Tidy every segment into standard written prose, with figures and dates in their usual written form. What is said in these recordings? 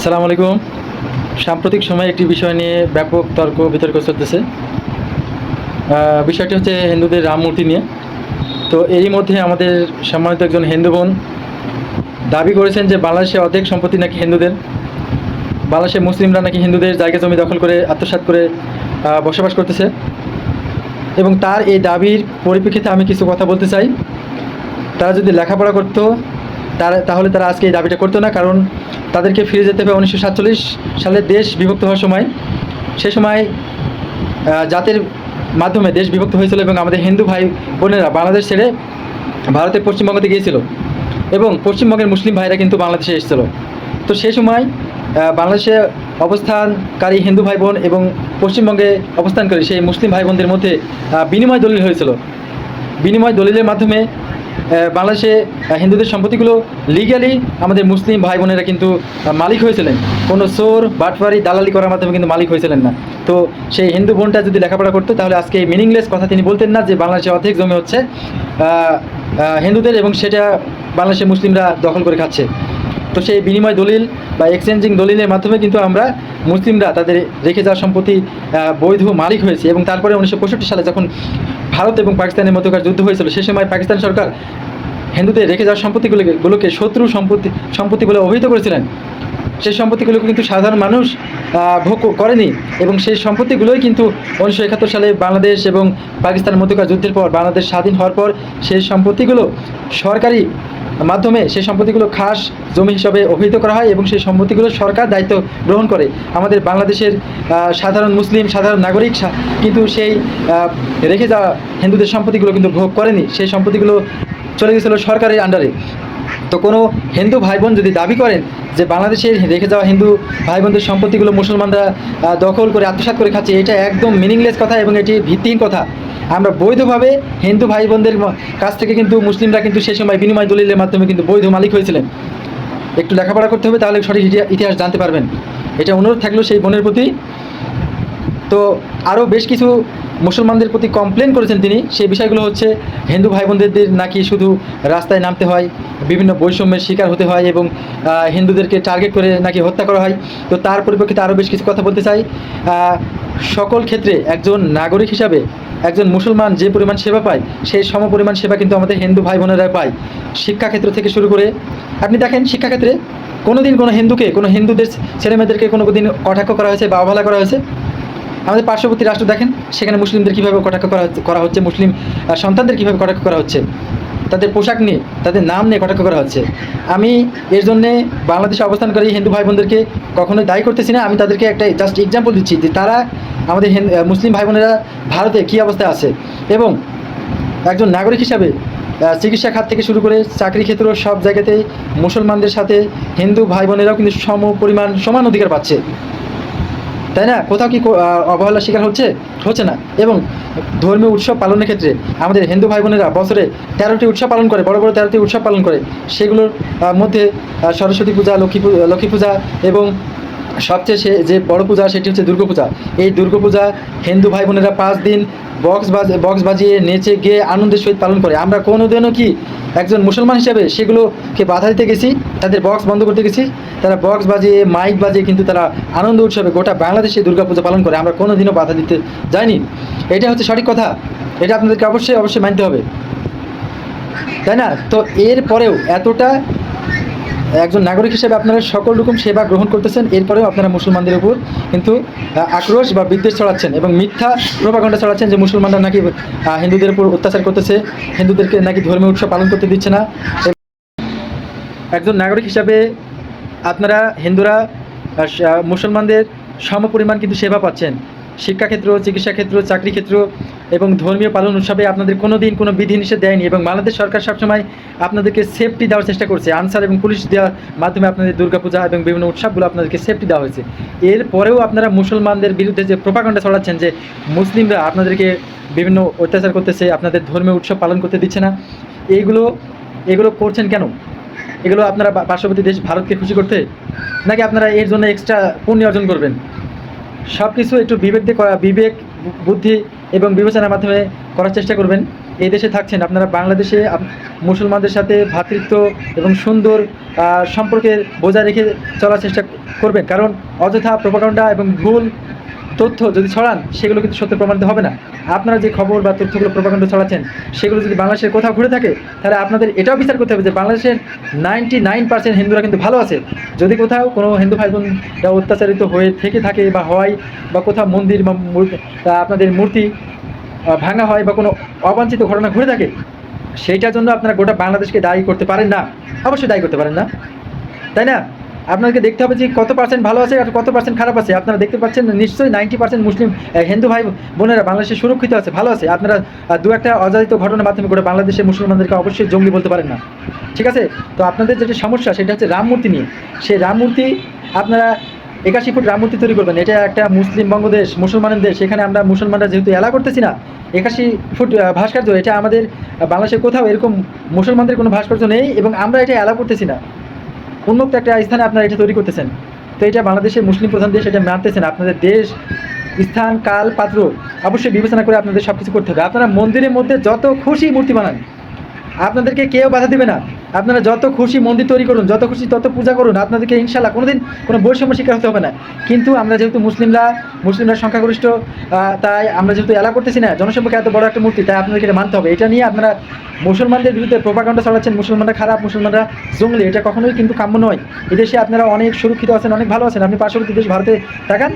আসসালামু আলাইকুম। সাম্প্রতিক সময়ে একটি বিষয় নিয়ে ব্যাপক তর্ক বিতর্ক চলতেছে। বিষয়টি হচ্ছে হিন্দুদের রাম মূর্তি নিয়ে। তো এরই মধ্যে আমাদের সম্মানিত একজন হিন্দু বোন দাবি করেছেন যে বাংলাদেশে অর্ধেক সম্পত্তি নাকি হিন্দুদের। বাংলাদেশে মুসলিমরা নাকি হিন্দুদের জায়গা জমি দখল করে আত্মসাৎ করে বসবাস করতেছে। এবং তার এই দাবির পরিপ্রেক্ষিতে আমি কিছু কথা বলতে চাই। তারা যদি লেখাপড়া করতো তাহলে তারা আজকে এই দাবিটা করতো না, কারণ তাদেরকে ফিরে যেতে হবে 1947 সালে দেশ বিভক্ত হওয়ার সময়। সে সময় জাতের মাধ্যমে দেশ বিভক্ত হয়েছিল এবং আমাদের হিন্দু ভাই বোনেরা বাংলাদেশ ছেড়ে ভারতের পশ্চিমবঙ্গতে গিয়েছিল এবং পশ্চিমবঙ্গের মুসলিম ভাইরা কিন্তু বাংলাদেশে এসেছিল। তো সেই সময় বাংলাদেশে অবস্থানকারী হিন্দু ভাই বোন এবং পশ্চিমবঙ্গে অবস্থানকারী সেই মুসলিম ভাই বোনদের মধ্যে বিনিময় দলিল হয়েছিল। বিনিময় দলিলের মাধ্যমে বাংলাদেশে হিন্দুদের সম্পত্তিগুলো লিগ্যালি আমাদের মুসলিম ভাই বোনেরা কিন্তু মালিক হয়েছিলেন। কোনো চোর বাটপারি দালালি করার মাধ্যমে কিন্তু মালিক হয়েছিলেন না। তো সেই হিন্দু বোনটা যদি লেখাপড়া করতো তাহলে আজকে এই মিনিংলেস কথা তিনি বলতেন না যে বাংলাদেশে অর্ধেক জমি হচ্ছে হিন্দুদের এবং সেটা বাংলাদেশের মুসলিমরা দখল করে খাচ্ছে। তো সেই বিনিময় দলিল বা এক্সচেঞ্জিং দলিলের মাধ্যমে কিন্তু আমরা মুসলিমরা তাদের রেখে যাওয়া সম্পত্তি বৈধ মালিক হয়েছে। এবং তারপরে 1965 সালে যখন ভারত এবং পাকিস্তানের মধ্যকার যুদ্ধ হয়েছিল, সে সময় পাকিস্তান সরকার হিন্দুদের রেখে যাওয়া সম্পত্তিগুলোকে শত্রু সম্পত্তি বলে অভিহিত করেছিলেন। সেই সম্পত্তিগুলোকে কিন্তু সাধারণ মানুষ ভোগ করেনি এবং সেই সম্পত্তিগুলোই কিন্তু 1971 সালে বাংলাদেশ এবং পাকিস্তানের মধ্যকার যুদ্ধের পর বাংলাদেশ স্বাধীন হওয়ার পর সেই সম্পত্তিগুলো সরকারি মাধ্যমে সেই সম্পত্তিগুলো খাস জমি হিসাবে অভিহিত করা হয় এবং সেই সম্পত্তিগুলো সরকার দায়িত্ব গ্রহণ করে। আমাদের বাংলাদেশের সাধারণ মুসলিম সাধারণ নাগরিক কিন্তু সেই রেখে যাওয়া হিন্দুদের সম্পত্তিগুলো কিন্তু ভোগ করেনি। সেই সম্পত্তিগুলো চলে গেছিলো সরকারের আন্ডারে। তো কোনো হিন্দু ভাই বোন যদি দাবি করেন যে বাংলাদেশের রেখে যাওয়া হিন্দু ভাই বোনদের সম্পত্তিগুলো মুসলমানরা দখল করে আত্মসাৎ করে খাচ্ছে, এটা একদম মিনিংলেস কথা এবং এটি ভিত্তিহীন কথা। আমরা বৈধভাবে হিন্দু ভাই বোনদের কাছ থেকে কিন্তু মুসলিমরা কিন্তু সেই সময় বিনিময় দলিলের মাধ্যমে কিন্তু বৈধ মালিক হয়েছিলেন। একটু লেখাপড়া করতে হবে, তাহলে সঠিক ইতিহাস জানতে পারবেন। এটা অনুরোধ থাকলো সেই বোনের প্রতি। তো আরও বেশ কিছু মুসলমানদের প্রতি কমপ্লেন করেছেন তিনি। সেই বিষয়গুলো হচ্ছে হিন্দু ভাই বোনদের নাকি শুধু রাস্তায় নামতে হয়, বিভিন্ন বৈষম্যের শিকার হতে হয় এবং হিন্দুদেরকে টার্গেট করে নাকি হত্যা করা হয়। তো তার পরিপ্রেক্ষিতে আরও বেশ কিছু কথা বলতে চাই। সকল ক্ষেত্রে একজন নাগরিক হিসাবে একজন মুসলমান যে পরিমাণ সেবা পায় সেই সম পরিমাণ সেবা কিন্তু আমাদের হিন্দু ভাই বোনেরা পায়। শিক্ষাক্ষেত্র থেকে শুরু করে আপনি দেখেন, শিক্ষাক্ষেত্রে কোনো দিন কোনো হিন্দুকে, কোনো হিন্দুদের ছেলেমেয়েদেরকে কোনো দিন কটাক্ষ করা হয়েছে বা অবহেলা করা হয়েছে? আমাদের পার্শ্ববর্তী রাষ্ট্র দেখেন, সেখানে মুসলিমদের কীভাবে কটাক্ষ করা হচ্ছে, মুসলিম সন্তানদের কীভাবে কটাক্ষ করা হচ্ছে, তাদের পোশাক নিয়ে, তাদের নাম নিয়ে কটাক্ষ করা হচ্ছে। আমি এর জন্যে বাংলাদেশে অবস্থানকারী হিন্দু ভাই বোনদেরকে কখনোই দায়ী করতেছি না। আমি তাদেরকে একটা জাস্ট এক্সাম্পল দিচ্ছি যে তারা আমাদের মুসলিম ভাই বোনেরা ভারতে কী অবস্থায় আছে। এবং একজন নাগরিক হিসাবে চিকিৎসা খাত থেকে শুরু করে চাকরি ক্ষেত্র সব জায়গাতেই মুসলমানদের সাথে হিন্দু ভাই বোনেরাও কিন্তু সমান অধিকার পাচ্ছে, তাই না? কোথাও কি অবহেলার শিকার হচ্ছে না। এবং ধর্মীয় উৎসব পালনের ক্ষেত্রে আমাদের হিন্দু ভাই বোনেরা বছরে 13টি উৎসব পালন করে, বড় বড় 13টি উৎসব পালন করে। সেগুলোর মধ্যে সরস্বতী পূজা, লক্ষ্মী পূজা এবং সবচেয়ে যে বড় পূজা সেটি হচ্ছে দুর্গাপূজা। এই দুর্গাপূজা হিন্দু ভাই বোনেরা 5 দিন বক্স বাজিয়ে নেচে গিয়ে আনন্দের সহিত পালন করে। আমরা কোনোদিনও কি একজন মুসলমান হিসাবে সেগুলোকে বাধা দিতে গেছি, তাদের বক্স বন্ধ করতে গেছি? তারা বক্স বাজিয়ে মাইক বাজিয়ে কিন্তু তারা আনন্দ উৎসবে গোটা বাংলাদেশে দুর্গাপূজা পালন করে। আমরা কোনোদিনও বাধা দিতে যাইনি। এটা হচ্ছে সঠিক কথা, এটা আপনাদেরকে অবশ্যই মানতে হবে, তাই না? তো এরপরেও এতটা একজন নাগরিক হিসেবে আপনারা সকল রকম সেবা গ্রহণ করতেছেন, এরপরেও আপনারা মুসলমানদের উপর কিন্তু আক্রোশ বা বিদ্বেষ ছড়াচ্ছেন এবং মিথ্যা প্রোপাগান্ডা ছড়াচ্ছেন যে মুসলমানরা নাকি হিন্দুদের উপর অত্যাচার করতেছে, হিন্দুদেরকে নাকি ধর্মীয় উৎসব পালন করতে দিচ্ছে না। একজন নাগরিক হিসাবে আপনারা হিন্দুরা মুসলমানদের সমপরিমাণ কিন্তু সেবা পাচ্ছেন। শিক্ষাক্ষেত্র, চিকিৎসাক্ষেত্র, চাকরি ক্ষেত্র এবং ধর্মীয় পালন উৎসবে আপনাদের কোনো দিন কোনো বিধিনিষেধ দেয়নি এবং বাংলাদেশ সরকার সবসময় আপনাদেরকে সেফটি দেওয়ার চেষ্টা করছে। আনসার এবং পুলিশ দেওয়ার মাধ্যমে আপনাদের দুর্গাপূজা এবং বিভিন্ন উৎসবগুলো আপনাদেরকে সেফটি দেওয়া হয়েছে। এরপরেও আপনারা মুসলমানদের বিরুদ্ধে যে প্রোপাগান্ডা ছড়াচ্ছেন যে মুসলিমরা আপনাদেরকে বিভিন্ন অত্যাচার করতেছে, আপনাদের ধর্মীয় উৎসব পালন করতে দিচ্ছে না, এগুলো করছেন কেন? এগুলো আপনারা পার্শ্ববর্তী দেশ ভারতকে খুশি করতে, নাকি আপনারা এর জন্য এক্সট্রা পুণ্য অর্জন করবেন? সব কিছু একটু বিবেক বুদ্ধি এবং বিবেচনার মাধ্যমে করার চেষ্টা করবেন। এই দেশে থাকছেন, আপনারা বাংলাদেশে মুসলমানদের সাথে ভ্রাতৃত্ব এবং সুন্দর সম্পর্কে বজায় রেখে চলার চেষ্টা করবেন। কারণ অযথা প্রোপাগান্ডা এবং ভুল তথ্য যদি ছড়ান, সেগুলো কিন্তু সত্য প্রমাণিত হবে না। আপনারা যে খবর বা তথ্যগুলো প্রোপাগান্ডা ছড়াচ্ছেন, সেগুলো যদি বাংলাদেশের কোথাও ঘুরে থাকে, তাহলে আপনাদের এটাও বিচার করতে হবে যে বাংলাদেশের 99% হিন্দুরা কিন্তু ভালো আছে। যদি কোথাও কোনো হিন্দু ভাই বোনরা অত্যাচারিত হয়ে থেকে থাকে বা হয়, বা কোথাও মন্দির বা আপনাদের মূর্তি ভাঙা হয়, বা কোনো অবাঞ্ছিত ঘটনা ঘটে থাকে, সেইটার জন্য আপনারা গোটা বাংলাদেশকে দায়ী করতে পারেন না। অবশ্যই দায়ী করতে পারেন না, তাই না? আপনাদেরকে দেখতে হবে যে কত পার্সেন্ট ভালো আছে আর কত পার্সেন্ট খারাপ আছে। আপনারা দেখতে পাচ্ছেন নিশ্চয়ই 90% মুসলিম হিন্দু ভাই বোনেরা বাংলাদেশে সুরক্ষিত আছে, ভালো আছে। আপনারা দু একটা অজানিত ঘটনার মাধ্যমে গোটা বাংলাদেশের মুসলমানদেরকে অবশ্যই জঙ্গি বলতে পারেন না, ঠিক আছে? তো আপনাদের যেটা সমস্যা, সেটা হচ্ছে রাম মূর্তি নিয়ে। সেই রাম মূর্তি আপনারা 81 ফুট রাম মূর্তি তৈরি করবেন, এটা একটা মুসলিম বঙ্গদেশ, মুসলমানের দেশ। সেখানে আমরা মুসলমানরা যেহেতু এলাও করতেছি না, 81 ফুট ভাস্কর্য, এটা আমাদের বাংলাদেশের কোথাও এরকম মুসলমানদের কোনো ভাস্কর্য নেই, এবং আমরা এটা এলাও করতেছি না। উন্মুক্ত একটা স্থানে আপনারা এটা তৈরি করতেছেন। তো এটা বাংলাদেশের মুসলিম প্রধান দেশ, এটা মানতেছেন। আপনাদের দেশ, স্থান, কাল, পাত্র অবশ্যই বিবেচনা করে আপনাদের সব কিছু করতে হবে। আপনারা মন্দিরের মধ্যে যত খুশি মূর্তি বানান, আপনাদেরকে কেউ বাধা দেবে না। আপনারা যত খুশি মন্দির তৈরি করুন, যত খুশি তত পূজা করুন, আপনাদেরকে ইনশাল্লাহ কোনোদিন কোনো বৈষম্য শিকার হতে হবে না। কিন্তু আমরা যেহেতু মুসলিমরা সংখ্যাগরিষ্ঠ, তাই আমরা যেহেতু এলাও করতেছি না, জনসংখ্যা এত বড় একটা মূর্তি, তাই আপনাদেরকে এটা মানতে হবে। এটা নিয়ে আপনারা মুসলমানদের বিরুদ্ধে প্রোপাগান্ডা চালাচ্ছেন, মুসলমানরা খারাপ, মুসলমানরা জঙ্গলি, এটা কখনোই কিন্তু কাম্য নয়। এদেশে আপনারা অনেক সুরক্ষিত আছেন, অনেক ভালো আছেন। আপনি পার্শ্ববর্তী দেশ ভারতে তাকান,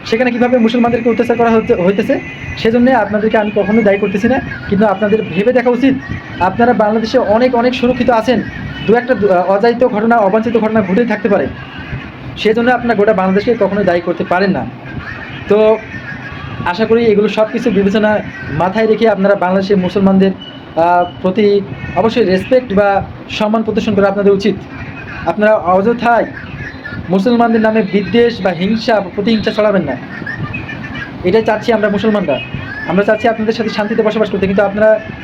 সেখানে কীভাবে মুসলমানদেরকে অত্যাচার করা হইতেছে। সেজন্য আপনাদেরকে আমি কখনোই দায়ী করতেছি না, কিন্তু আপনাদের ভেবে দেখা উচিত আপনারা বাংলাদেশে অনেক অনেক সুরক্ষিত আছেন। দু একটা অযাচিত ঘটনা, অবাঞ্ছিত ঘটনা ঘটেই থাকতে পারে, সেজন্য আপনারা গোটা বাংলাদেশকে কখনোই দায়ী করতে পারেন না। তো আশা করি এগুলো সব কিছু বিবেচনা মাথায় রেখে আপনারা বাংলাদেশের মুসলমানদের প্রতি অবশ্যই রেসপেক্ট বা সম্মান প্রদর্শন করা আপনাদের উচিত। আপনারা অযথায় মুসলমানদের নামে বিদ্বেষ বা হিংসা বা প্রতিহিংসা ছড়াবেন না। এটাই চাচ্ছি আমরা মুসলমানরা। আমরা চাচ্ছি আপনাদের সাথে শান্তিতে বসবাস করতে, কিন্তু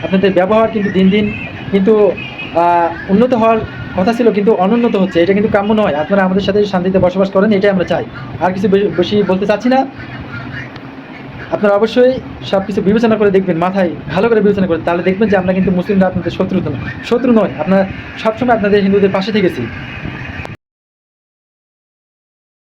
আপনাদের ব্যবহার কিন্তু দিন দিন কিন্তু উন্নত হওয়ার কথা ছিল, কিন্তু অনুন্নত হচ্ছে। এটা কিন্তু কাম্য নয়। আপনারা আমাদের সাথে শান্তিতে বসবাস করেন, এটাই আমরা চাই। আর কিছু বেশি বলতে চাচ্ছি না। আপনারা অবশ্যই সব কিছু বিবেচনা করে দেখবেন, মাথায় ভালো করে বিবেচনা করে, তাহলে দেখবেন যে আমরা কিন্তু মুসলিমরা আপনাদের শত্রু নয়। আপনারা সবসময় আপনাদের হিন্দুদের পাশে থেকেছি।